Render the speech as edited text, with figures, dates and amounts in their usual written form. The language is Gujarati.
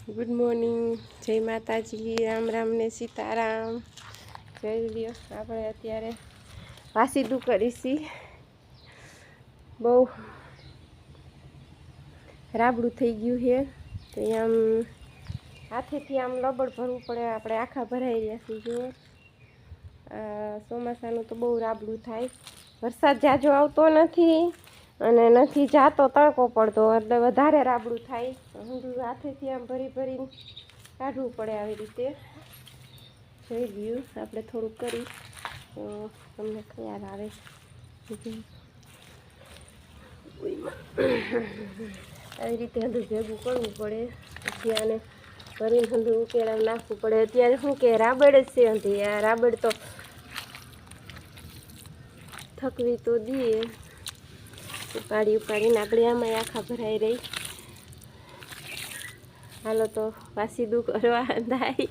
ગુડ મોર્નિંગ, જય માતાજી, રામ રામ ને સીતારામ। જોઈ લ્યો, આપણે અત્યારે વાસીદું કરીશી। બહુ રાબડું થઈ ગયું છે તો આમ હાથેથી આમ લબડ ભરવું પડે। આપણે આખા ભરાઈ રહ્યા છીએ। જુઓ, ચોમાસાનું તો બહુ રાબડું થાય। વરસાદ જાજો આવતો નથી અને નથી જાતો તડકો પડતો, એટલે વધારે રાબડું થાય। ઊંધું હાથેથી આમ ભરી ભરીને કાઢવું પડે। આવી રીતે જોઈ લ્યો, આપણે થોડુંક કરી તો તમને ખ્યાલ આવે। આવી રીતે હંધું ભેગું કરવું પડે, પછી આને ભરીને હંધું ઉકેળામાં નાખવું પડે। અત્યારે શું કે રાબડ જ છે હંધી, આ રાબડ તો થકવી તો દઈએ। ઉપાડીને આપણે આમાં આખા ભરાઈ રહી। હાલો તો વાસીદું કરવા થાય।